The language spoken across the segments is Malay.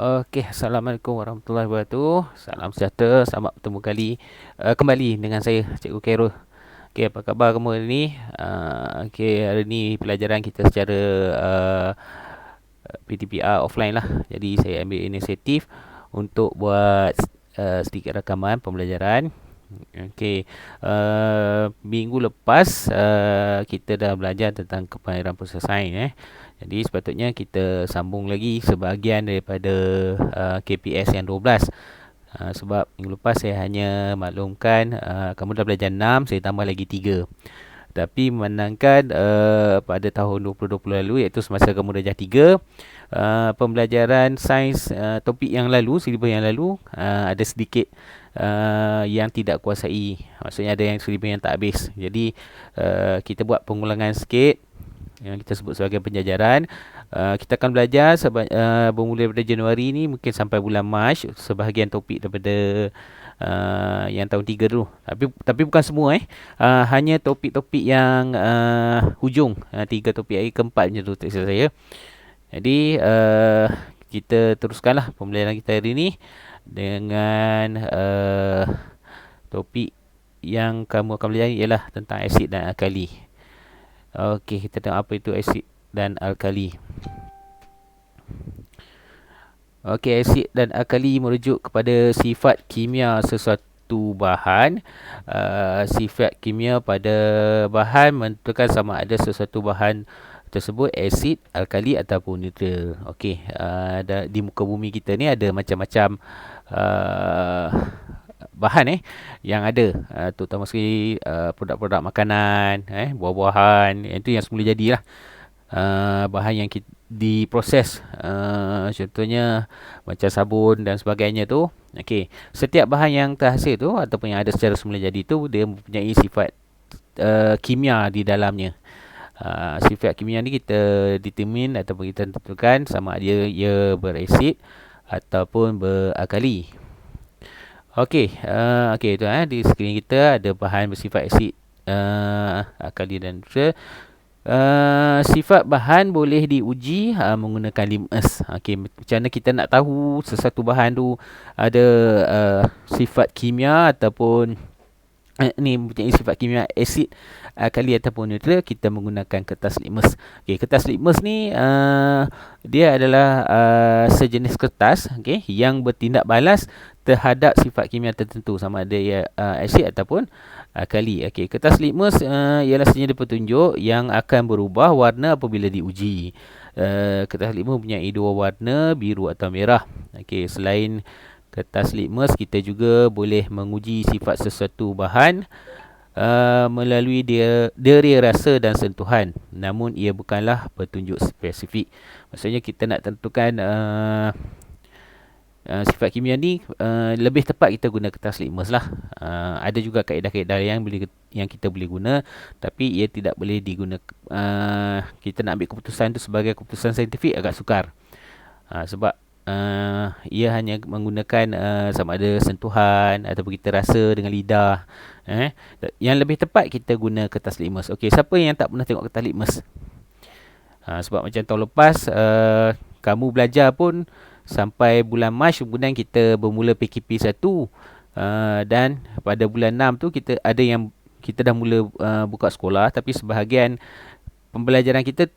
Okey, Assalamualaikum warahmatullahi wabarakatuh. Salam sejahtera, selamat bertemu kembali dengan saya, Cikgu Khairul. Okey, apa khabar kamu hari ni? Okey, hari ni pelajaran kita secara uh, PTPR offline lah. Jadi saya ambil inisiatif untuk buat sedikit rakaman pembelajaran. Okey, minggu lepas kita dah belajar tentang kemahiran proses sains Jadi sepatutnya kita sambung lagi sebahagian daripada KPS yang 12. Sebab minggu lepas saya hanya maklumkan kamu dah belajar 6, saya tambah lagi 3. Tapi memandangkan pada tahun 2020 lalu, iaitu semasa kamu darjah 3, pembelajaran sains topik yang lalu, silibus yang lalu, ada sedikit yang tidak kuasai. Maksudnya ada yang silibus yang tak habis. Jadi kita buat pengulangan sikit yang kita sebut sebagai penjajaran. Kita akan belajar bermula daripada Januari ni mungkin sampai bulan Mac sebahagian topik daripada yang tahun 3 dulu. Tapi bukan semua hanya topik-topik yang hujung. 3 topik hari keempat macam tu tak silap saya. Jadi kita teruskanlah pembelajaran kita hari ni dengan topik yang kamu akan belajar ialah tentang asid dan alkali. Okey, kita tengok apa itu asid dan alkali. Okey, asid dan alkali merujuk kepada sifat kimia sesuatu bahan. Sifat kimia pada bahan menentukan sama ada sesuatu bahan tersebut asid, alkali ataupun neutral. Okey, di muka bumi kita ni ada macam-macam bahan yang ada, terutama sekali produk-produk makanan, buah-buahan, itu yang semula jadilah. Bahan yang diproses, contohnya macam sabun dan sebagainya tu. Okey, setiap bahan yang terhasil tu ataupun yang ada secara semula jadi tu, dia mempunyai sifat kimia di dalamnya. Sifat kimia ni kita determine ataupun kita tentukan sama ada ia berasid ataupun beralkali. Okey, okey tu di skrin kita ada bahan bersifat asid, alkali dan neutral. Sifat bahan boleh diuji menggunakan litmus. Okey, macam mana kita nak tahu sesuatu bahan tu ada sifat kimia ataupun ni mempunyai sifat kimia asid, alkali ataupun neutral? Kita menggunakan kertas litmus. Okey, kertas litmus ni dia adalah sejenis kertas yang bertindak balas terhadap sifat kimia tertentu sama ada ia asid ataupun alkali. Okey, kertas litmus ialah sejenis petunjuk yang akan berubah warna apabila diuji. Kertas litmus mempunyai dua warna, biru atau merah. Okey, selain kertas litmus, kita juga boleh menguji sifat sesuatu bahan melalui deria rasa dan sentuhan. Namun ia bukanlah petunjuk spesifik. Maksudnya kita nak tentukan sifat kimia ni, lebih tepat kita guna kertas litmus lah. Ada juga kaedah-kaedah yang kita boleh guna, tapi ia tidak boleh digunakan. Kita nak ambil keputusan tu sebagai keputusan saintifik agak sukar. Sebab ia hanya menggunakan sama ada sentuhan ataupun kita rasa dengan lidah. Yang lebih tepat kita guna kertas litmus. Okey, siapa yang tak pernah tengok kertas litmus? Sebab macam tahun lepas kamu belajar pun sampai bulan Mac, kemudian kita bermula PKP 1, dan pada bulan 6 tu kita dah mula buka sekolah, tapi sebahagian pembelajaran kita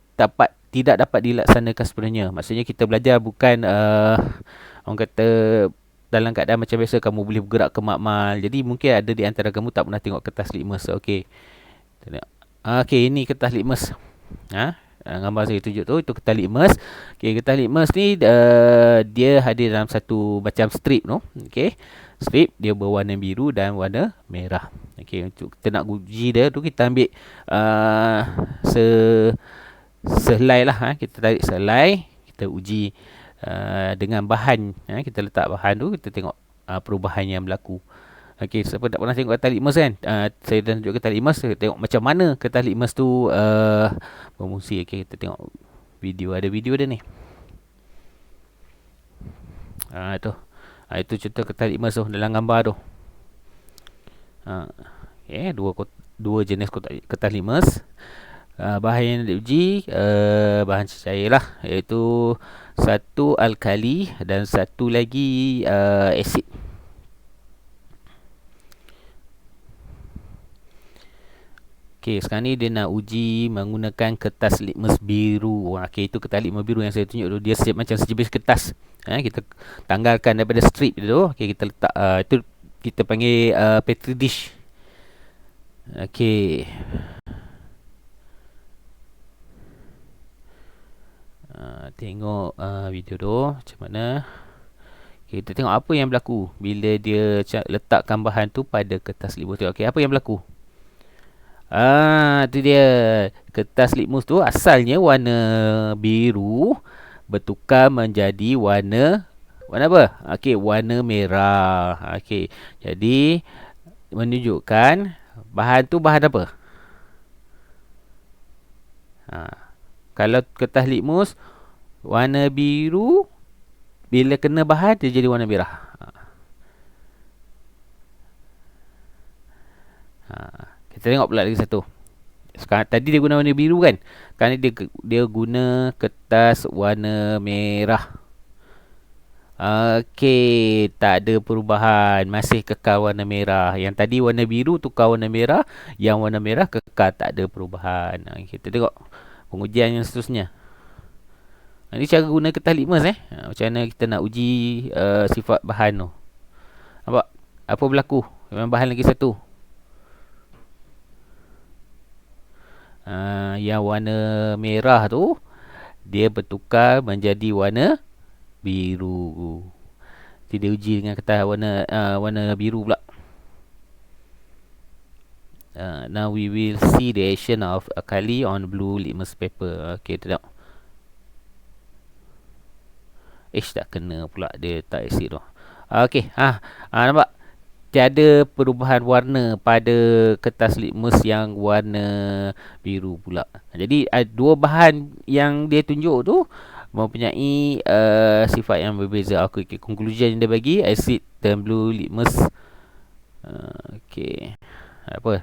tidak dapat dilaksanakan sepenuhnya. Maksudnya kita belajar bukan orang kata dalam keadaan macam biasa kamu boleh bergerak ke makmal. Jadi mungkin ada di antara kamu tak pernah tengok kertas litmus. Okey. Okey, ini kertas litmus. Gambar saya tunjuk tu, itu kertas litmus. Okey, kertas litmus ni dia hadir dalam satu macam strip tu. Okey. Strip dia berwarna biru dan warna merah. Okey, untuk kita nak uji dia tu kita ambil sehelai lah. Kita tarik sehelai, kita uji dengan bahan. Kita letak bahan tu, kita tengok perubahan yang berlaku. Okey, siapa tak pernah tengok kertas litmus kan? Saya dah tunjuk kertas litmus, tengok macam mana kertas litmus tu berfungsi. Okey, kita tengok video, ada video dia ni. Itu contoh kertas litmus tu dalam gambar tu. Okey, dua jenis kertas litmus. Bahan yang diuji bahan cecair lah, iaitu Satu alkali dan satu lagi asid. Okey, sekarang ni dia nak uji menggunakan kertas litmus biru. Okey, itu kertas litmus biru yang saya tunjuk tu. Dia macam sejenis kertas. Kita tanggalkan daripada strip tu. Okey, kita letak itu kita panggil petri dish. Okey. Tengok video tu macam mana. Okay, kita tengok apa yang berlaku bila dia letakkan bahan tu pada kertas litmus tu. Okey, apa yang berlaku? Tu dia. Kertas litmus tu asalnya warna biru bertukar menjadi warna apa? Okey, warna merah. Okey. Jadi menunjukkan bahan tu bahan apa? Kalau kertas litmus warna biru, bila kena bahan dia jadi warna merah. Kita tengok pula lagi satu. Sekarang tadi dia guna warna biru kan? Sekarang dia guna kertas warna merah. Okey, tak ada perubahan, masih kekal warna merah. Yang tadi warna biru tukar warna merah, yang warna merah kekal, tak ada perubahan. Kita tengok pengujian yang seterusnya. Ini cara guna kertas litmus macam mana kita nak uji sifat bahan tu. Nampak? Apa berlaku? Memang bahan lagi satu. Yang warna merah tu dia bertukar menjadi warna biru. Jadi dia uji dengan kertas warna biru pula. Now we will see the action of alkali on blue litmus paper. Okey, tengok. Tak kena pula dia tak asid tu. Okey, nampak? Tiada perubahan warna pada kertas litmus yang warna biru pula. Jadi dua bahan yang dia tunjuk tu mempunyai sifat yang berbeza. Okey, conclusion yang dia bagi, asid dan blue litmus. Okey. Apa?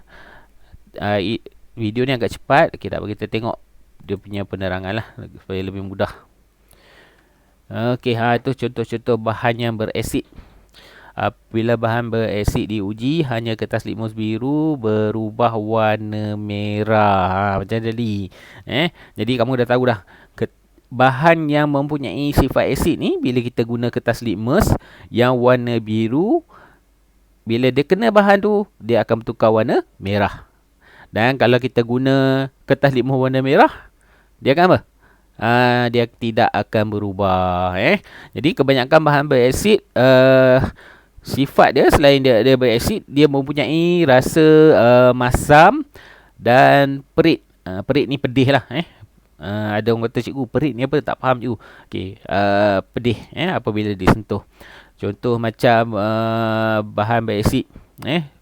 Video ni agak cepat. Okey, tak apa, kita tengok dia punya penerangan lah supaya lebih mudah. Okey, itu contoh-contoh bahan yang berasid. Bila bahan berasid diuji, hanya kertas litmus biru berubah warna merah. Macam tadi. Jadi kamu dah tahu dah. Bahan yang mempunyai sifat asid ni, bila kita guna kertas litmus yang warna biru, bila dia kena bahan tu, dia akan bertukar warna merah. Dan kalau kita guna kertas litmus warna merah, dia akan apa? Dia tidak akan berubah. Jadi kebanyakan bahan berasid, sifat dia selain dia berasid, dia mempunyai rasa masam dan perit. Perit ni pedih lah. Ada orang kata, cikgu perit ni apa? Tak faham cikgu. Okey, pedih apabila disentuh. Contoh macam bahan berasid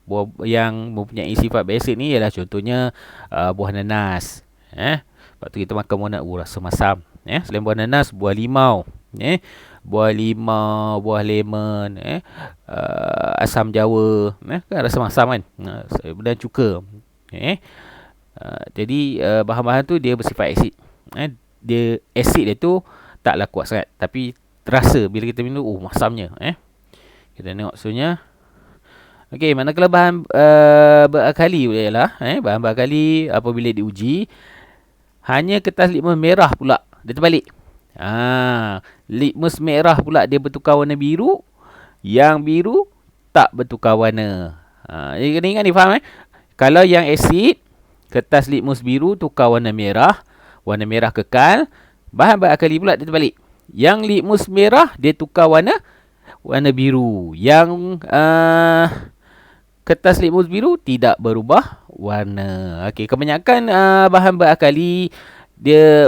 buah yang mempunyai sifat berasid ni ialah contohnya buah nanas. Lepas tu kita makan buah nanas, rasa masam. Selain buah nanas, buah limau. Buah limau, buah lemon, asam jawa, kan rasa masam kan, dan cuka. Jadi bahan-bahan tu dia bersifat asid. Dia asid dia tu taklah kuat sangat, tapi terasa bila kita minum, masamnya. Kita tengok seterusnya. Okey, manakala bahan beralkali ialah bahan beralkali apabila diuji, hanya kertas litmus merah pula dia terbalik. Litmus merah pula dia bertukar warna biru, yang biru tak bertukar warna. Jadi kena ingat ni, faham Kalau yang asid, kertas litmus biru tukar warna merah kekal. Bahan beralkali pula dia terbalik. Yang litmus merah dia tukar warna biru. Yang kertas litmus biru tidak berubah warna. Okey, kebanyakan bahan beralkali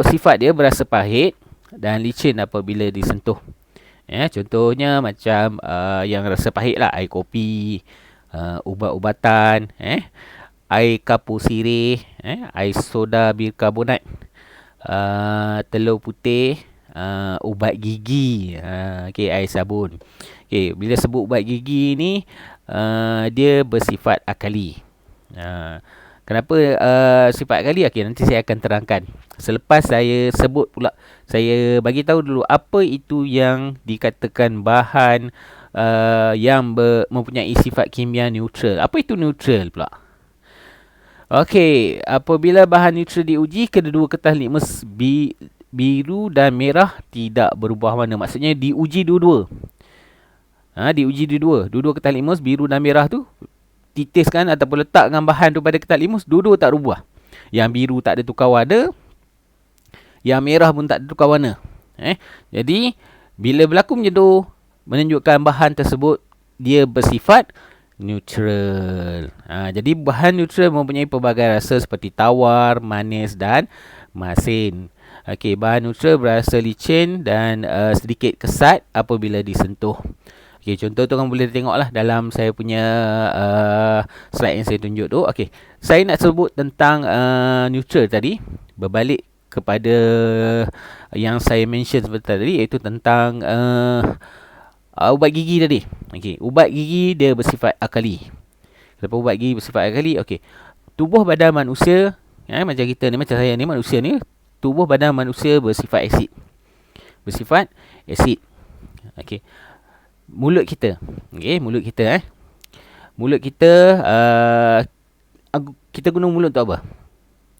sifat dia berasa pahit dan licin apabila disentuh. Contohnya macam yang rasa pahit lah, air kopi, ubat-ubatan, air kapur sirih, air soda bikarbonat, telur putih, ubat gigi, air sabun. Bila sebut ubat gigi ni, dia bersifat alkali. Kenapa sifat alkali? Nanti saya akan terangkan. Selepas saya sebut pula, saya bagi tahu dulu apa itu yang dikatakan bahan yang mempunyai sifat kimia neutral. Apa itu neutral pula? Okey, apabila bahan neutral diuji, kedua-dua kertas litmus biru dan merah tidak berubah warna. Maksudnya diuji dua-dua. Diuji dua-dua. Dua-dua kertas litmus biru dan merah tu titiskan ataupun letakkan bahan tu pada kertas litmus, dua-dua tak berubah. Yang biru tak ada tukar warna, yang merah pun tak ada tukar warna. Jadi bila berlaku macam tu, menunjukkan bahan tersebut dia bersifat neutral. Jadi bahan neutral mempunyai pelbagai rasa seperti tawar, manis dan masin. Okey, bahan neutral berasa licin dan sedikit kesat apabila disentuh. Okey, contoh tu kamu boleh tengoklah dalam saya punya slide yang saya tunjuk tu. Okey, saya nak sebut tentang neutral tadi, berbalik kepada yang saya mention sebentar tadi, iaitu tentang ubat gigi tadi. Okey, ubat gigi dia bersifat alkali. Kenapa ubat gigi bersifat alkali? Okey, tubuh badan manusia, macam kita ni, macam saya ni, manusia ni, tubuh badan manusia bersifat asid. Bersifat asid. Okey, mulut kita. Okey, mulut kita mulut kita kita guna mulut untuk apa?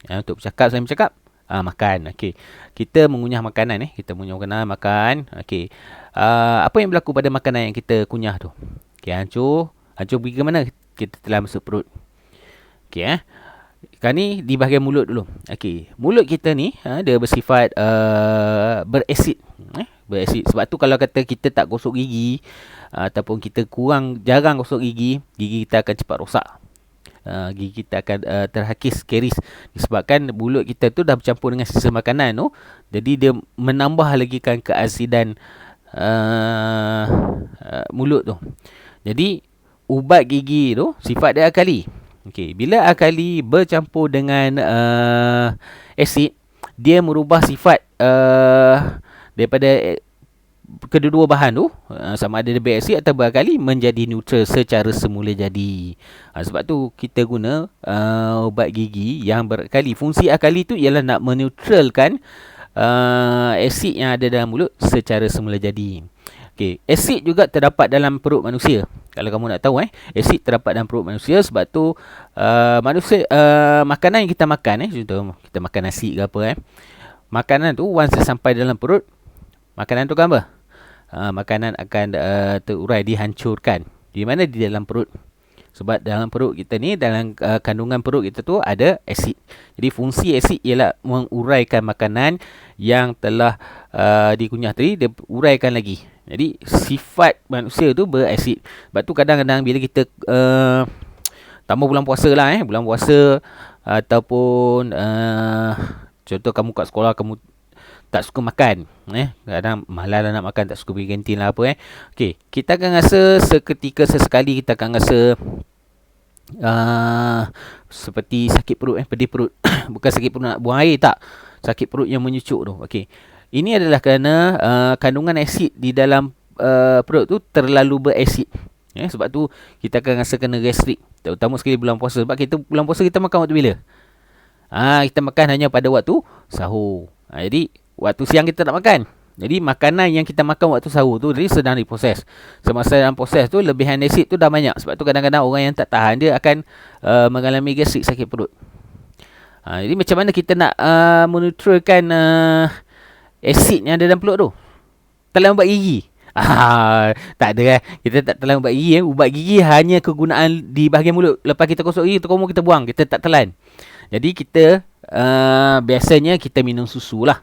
Untuk bercakap, selain bercakap, makan. Okey, kita mengunyah makanan kita mengunyah makanan, makan. Okey, apa yang berlaku pada makanan yang kita kunyah tu? Okey, hancur pergi ke mana? Kita telah masuk perut. Okey, sekarang ni di bahagian mulut dulu. Okey, mulut kita ni dia bersifat berasid. Berasid. Sebab tu kalau kata kita tak gosok gigi ataupun kita jarang gosok gigi, gigi kita akan cepat rosak. Gigi kita akan terhakis, keris, disebabkan mulut kita tu dah bercampur dengan sisa makanan tu. Jadi dia menambah lagi kan keasidan mulut tu. Jadi ubat gigi tu sifat dia alkali. Okey, bila alkali bercampur dengan asid, dia merubah sifat daripada kedua-dua bahan tu, sama ada dia berasid atau beralkali, menjadi neutral secara semula jadi. Sebab tu kita guna ubat gigi yang beralkali. Fungsi alkali tu ialah nak meneutralkan asid yang ada dalam mulut secara semula jadi. Okey, asid juga terdapat dalam perut manusia. Kalau kamu nak tahu, asid terdapat dalam perut manusia. Sebab tu manusia makanan yang kita makan, contoh kita makan nasi ke apa, makanan tu once sampai dalam perut, makanan tu kan apa? Makanan akan terurai, dihancurkan. Di mana? Di dalam perut. Sebab dalam perut kita ni, dalam kandungan perut kita tu ada asid. Jadi fungsi asid ialah menguraikan makanan yang telah dikunyah tadi, dia uraikan lagi. Jadi sifat manusia tu berasid. Sebab tu kadang-kadang bila kita tambah bulan puasa lah, bulan puasa ataupun contoh kamu kat sekolah, kamu tak suka makan, kadang malas lah nak makan, tak suka pergi kantin lah apa, Okey, kita akan rasa seketika sesekali, kita akan rasa seperti sakit perut, pedih perut. Bukan sakit perut nak buang air, tak, sakit perut yang menyucuk tu. Okey, ini adalah kerana kandungan asid di dalam perut tu terlalu berasid. Sebab tu kita akan rasa kena gastrik, terutama sekali bulan puasa. Sebab kita bulan puasa kita makan waktu bila? Kita makan hanya pada waktu sahur. Jadi waktu siang kita tak makan. Jadi makanan yang kita makan waktu sahur tu jadi sedang diproses. Semasa dalam proses tu, lebihan asid tu dah banyak. Sebab tu kadang-kadang orang yang tak tahan, dia akan mengalami gastrik, sakit perut. Jadi macam mana kita nak meneutralkan asid yang ada dalam perut tu? Telan ubat gigi. Tak ada kita tak telan ubat gigi. Ubat gigi hanya kegunaan di bahagian mulut. Lepas kita gosok gigi, kita buang, kita tak telan. Jadi kita biasanya kita minum susu lah.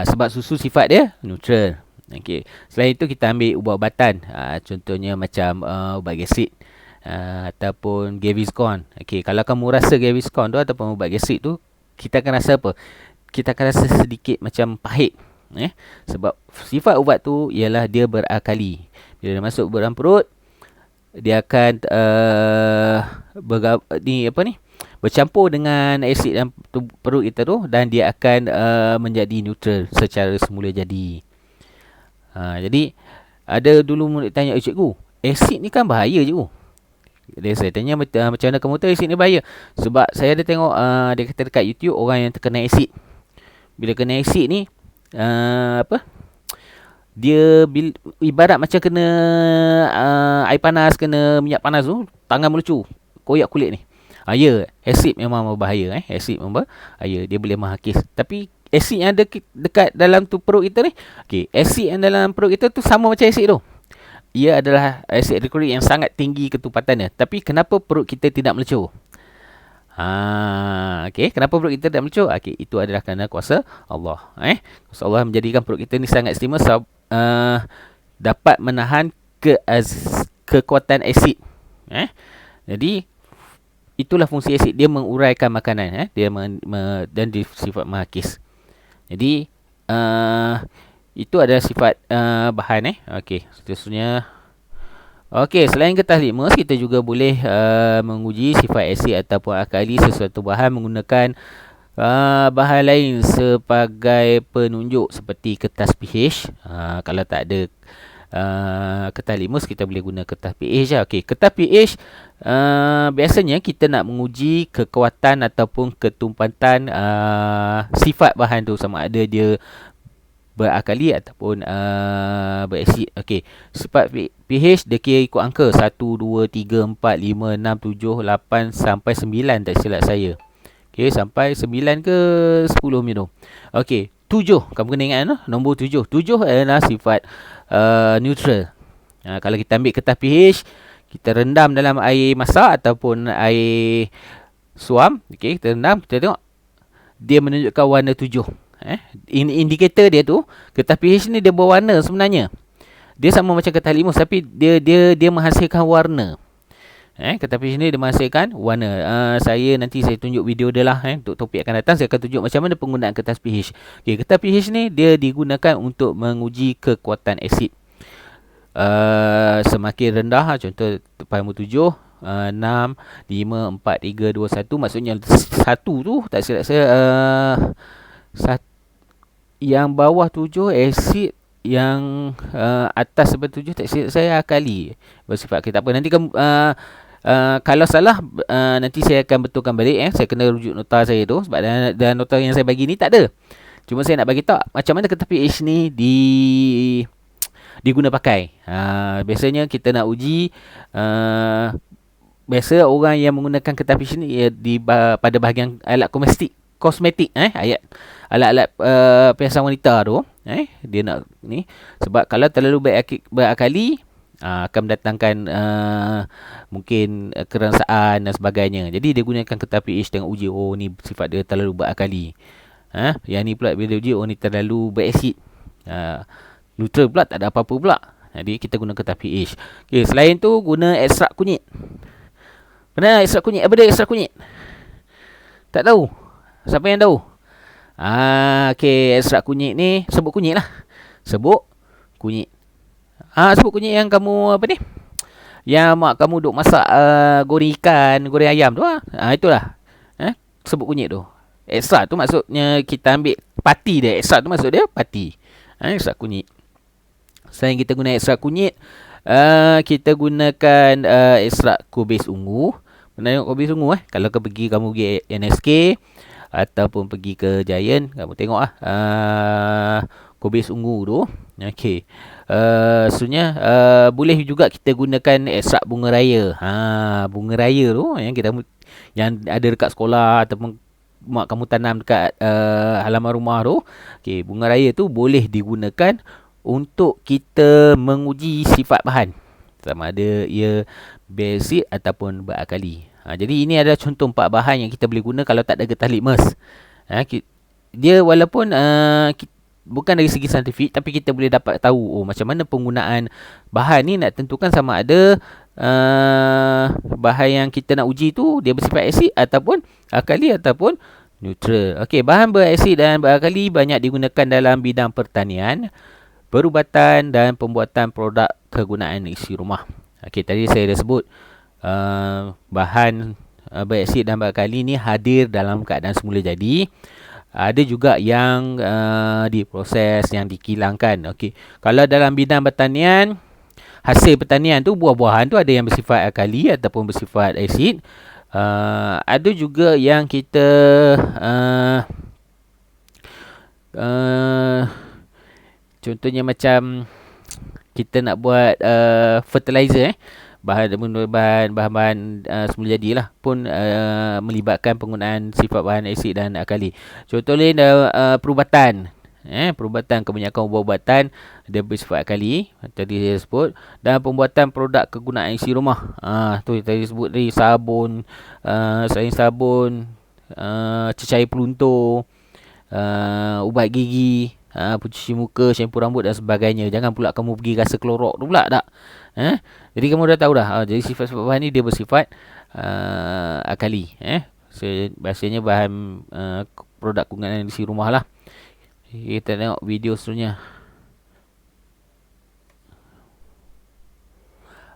Sebab susu sifat dia neutral. Okey, selain itu kita ambil ubat-ubatan, contohnya macam ubat gastrik ataupun Gaviscon. Okey, kalau kamu rasa Gaviscon tu ataupun ubat gastrik tu, kita akan rasa apa? Kita akan rasa sedikit macam pahit. Sebab sifat ubat tu ialah dia beralkali. Bila dia masuk dalam perut, dia akan bercampur dengan asid dalam perut kita tu, dan dia akan menjadi neutral secara semula jadi. Jadi ada dulu murid tanya, cikgu, asid ni kan bahaya cikgu. Saya tanya macam mana kamu tahu asid ni bahaya? Sebab saya ada tengok dia kata dekat YouTube orang yang terkena asid. Bila kena asid ni apa? Dia ibarat macam kena air panas, kena minyak panas tu, tangan melucu, koyak kulit ni. Ya, asid memang berbahaya. Asid memang berbahaya. Dia boleh menghakis. Tapi asid yang ada dekat dalam tu perut kita ni, okey, asid yang dalam perut kita tu sama macam asid tu. Ia adalah asid hidroklorik yang sangat tinggi ketupatannya. Tapi kenapa perut kita tidak melecur? Okey, kenapa perut kita tidak melecur? Okey, itu adalah kerana kuasa Allah. Kuasa Allah menjadikan perut kita ni sangat istimewa dapat menahan kekuatan asid. Jadi itulah fungsi asid, dia menguraikan makanan, dia dan dia sifat menghakis. Jadi itu adalah sifat bahan. Okey, seterusnya. Okey, selain getah litmus, kita juga boleh menguji sifat asid ataupun alkali sesuatu bahan menggunakan bahan lain sebagai penunjuk seperti kertas pH. Kalau tak ada kertas litmus, kita boleh guna kertas pH lah. Okey, kertas pH biasanya kita nak menguji kekuatan ataupun ketumpatan sifat bahan tu, sama ada dia beralkali ataupun berasid. Okey, sifat pH dia kira ikut angka 1, 2, 3, 4, 5, 6, 7, 8 sampai 9 tak silap saya. Okey, sampai 9 ke 10 minum. Okey, 7. Kamu kena ingat nombor 7. 7 adalah sifat neutral. Kalau kita ambil kertas pH, kita rendam dalam air masak ataupun air suam. Okey, kita rendam, kita tengok dia menunjukkan warna 7. Indikator dia tu, kertas pH ni dia berwarna sebenarnya. Dia sama macam kertas litmus tapi dia menghasilkan warna. Kertas pH ni dia menghasilkan warna. Saya nanti saya tunjuk video dia lah. Untuk topik akan datang saya akan tunjuk macam mana penggunaan kertas pH. Okey, kertas pH ni dia digunakan untuk menguji kekuatan asid. Semakin rendah, contoh pada nombor 7, 6, 5, 4, 3, 2, 1. Maksudnya 1 tu tak silap saya yang bawah 7 asid, yang atas sebelah 7 tak silap saya alkali bersifat. Okay, tak apa, nanti kamu kalau salah nanti saya akan betulkan balik. Saya kena rujuk nota saya tu, sebab dan nota yang saya bagi ni tak ada. Cuma saya nak bagi tahu macam mana kertas pH ni diguna pakai. Biasanya kita nak uji biasa orang yang menggunakan kertas pH ni pada bahagian alat kosmetik, alat-alat perhiasan wanita tu, dia nak ni, sebab kalau terlalu berakali akan mendatangkan mungkin kerangsaan dan sebagainya. Jadi dia gunakan kertas pH dengan uji, ni sifat dia terlalu berakali. Yang ni pula bila uji, ni terlalu berasid. Neutral pula, tak ada apa-apa pula. Jadi kita guna kertas pH. Okay, selain tu guna ekstrak kunyit. Pernah ekstrak kunyit? Apa dia ekstrak kunyit? Tak tahu? Siapa yang tahu? Okey, ekstrak kunyit ni, sebut kunyit lah. Sebut kunyit. Sebut kunyit yang kamu apa ni? Yang mak kamu duk masak goreng ikan, goreng ayam tu lah. Itulah. Sebut kunyit tu. Ekstrak tu maksudnya kita ambil pati dia. Ekstrak tu maksud dia pati. Ekstrak kunyit. Selain kita guna ekstrak kunyit, kita gunakan ekstrak kubis ungu. Pernah tengok kubis ungu Kalau kamu pergi NSK ataupun pergi ke Giant, kamu tengok kubis ungu tu. Okey. Sebenarnya boleh juga kita gunakan ekstrak bunga raya. Bunga raya tu yang ada dekat sekolah ataupun mak kamu tanam dekat halaman rumah tu. Okey, bunga raya tu boleh digunakan untuk kita menguji sifat bahan, sama ada ia berasid ataupun beralkali. Jadi ini adalah contoh 4 bahan yang kita boleh guna kalau tak ada getah litmus. Dia walaupun bukan dari segi saintifik, tapi kita boleh dapat tahu macam mana penggunaan bahan ni nak tentukan sama ada bahan yang kita nak uji tu dia bersifat asid ataupun alkali ataupun neutral. Okey, bahan berasid dan beralkali banyak digunakan dalam bidang pertanian, perubatan dan pembuatan produk kegunaan isi rumah. Okey, tadi saya dah sebut bahan berasid dan beralkali ni hadir dalam keadaan semula jadi. Ada juga yang diproses, yang dikilangkan. Okey, kalau dalam bidang pertanian hasil pertanian tu, buah-buahan tu ada yang bersifat alkali ataupun bersifat asid. Ada juga yang kita uh, uh, contohnya macam kita nak buat fertilizer, bahan-bahan semula jadilah pun melibatkan penggunaan sifat bahan asid dan alkali. Contohnya perubatan. Perubatan, kebanyakan ubat-ubatan dia bersifat alkali tadi saya sebut, dan pembuatan produk kegunaan isi rumah. Tu tadi sebut tadi, sabun, selain sabun, cecair peluntur, ubat gigi, pencuci muka, syampu rambut dan sebagainya. Jangan pula kamu pergi rasa klorok tu pula tak. Jadi kamu dah tahu dah. Jadi sifat-sifat bahan ni dia bersifat alkali. So, biasanya bahan produk kegunaan isi rumah lah. Kita tengok video seterusnya.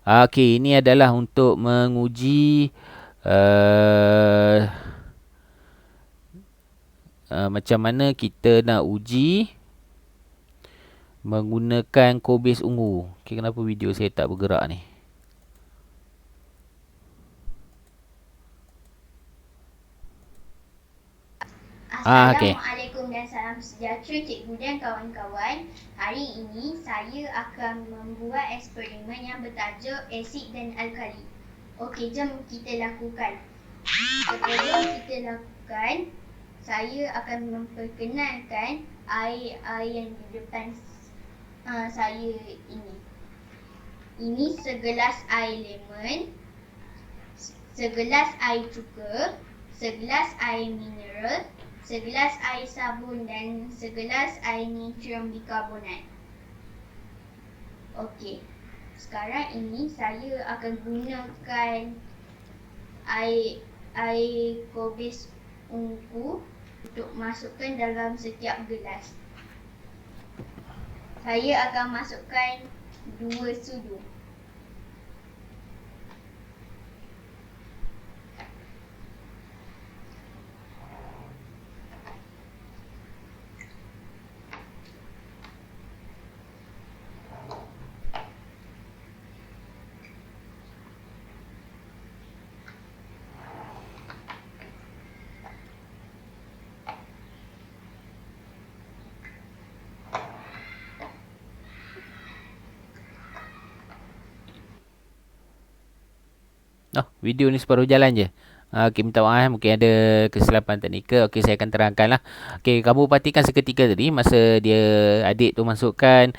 Okey, ini adalah untuk menguji macam mana kita nak uji menggunakan kobis ungu. Okay, kenapa video saya tak bergerak ni? Assalamualaikum dan salam sejahtera cikgu dan kawan-kawan. Hari ini saya akan membuat eksperimen yang bertajuk asid dan alkali. Okey, jom kita lakukan. Sebelum kita lakukan, saya akan memperkenalkan air yang di depan saya ini. Ini segelas air lemon, segelas air cuka, segelas air mineral, segelas air sabun dan segelas air natrium bikarbonat. Okey. Sekarang ini saya akan gunakan air kobis ungu untuk masukkan dalam setiap gelas. Saya akan masukkan 2 sudu. Video ni separuh jalan je. Okey, minta maaf, mungkin ada kesilapan teknikal. Okey, saya akan terangkan lah. Okey, kamu perhatikan seketika tadi masa dia adik tu masukkan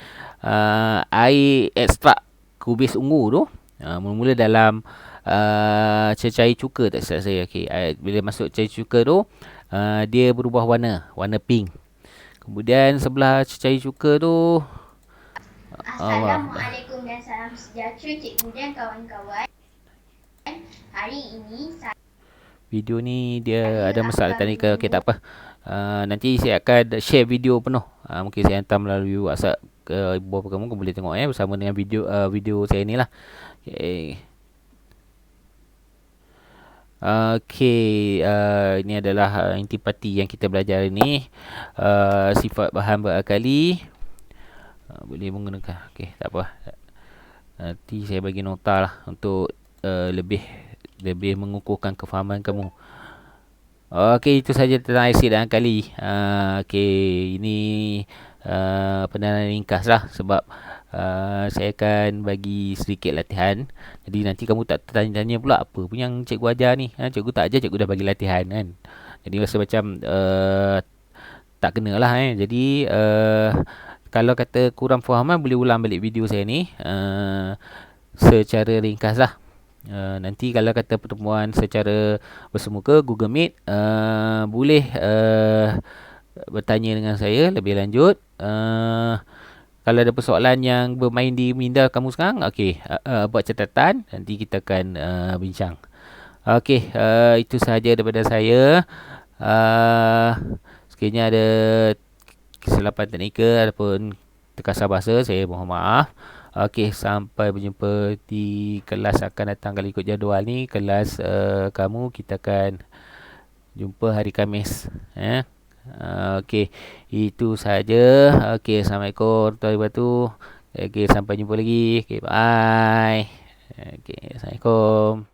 air ekstrak kubis ungu tu, mula-mula dalam cecair cuka, tak silap saya. Okey, bila masuk cecair cuka tu, dia berubah warna pink. Kemudian sebelah cecair cuka tu, Assalamualaikum dan salam sejahtera cikgu dan kawan-kawan. Hari ini video ni dia ada masalah teknikal. Okey, tak apa. Nanti saya akan share video penuh. Mungkin saya hantar melalui WhatsApp ke ibu bapa kamu boleh tengok bersama dengan video saya ni lah. Okey. Ini adalah intipati yang kita belajar ini. Sifat bahan beralkali. Boleh menggunakan. Okey, tak apa. Nanti saya bagi nota lah untuk lebih mengukuhkan kefahaman kamu. Okey, itu saja tentang asid dan alkali. Okey, ini pengenalan ringkas lah sebab saya akan bagi sedikit latihan. Jadi nanti kamu tak tanya-tanya pula apa pun yang cikgu ajar ni. Cikgu tak ajar, cikgu dah bagi latihan kan. Jadi rasa macam tak kena lah. Jadi kalau kata kurang fahaman, boleh ulang balik video saya ni secara ringkas lah. Nanti kalau kata pertemuan secara bersemuka Google Meet, boleh bertanya dengan saya lebih lanjut. Kalau ada persoalan yang bermain di minda kamu sekarang, okey, buat catatan, nanti kita akan bincang. Okey, itu sahaja daripada saya. Sekiranya ada kesilapan teknikal ataupun terkasar bahasa, saya mohon maaf. Okey, sampai berjumpa di kelas akan datang. Kalau ikut jadual ni, kelas kamu kita akan jumpa hari Khamis. Okey, itu saja. Okey, Assalamualaikum warahmatullahi wabarakatuh. Okey, sampai jumpa lagi. Okey, bye. Okey, Assalamualaikum.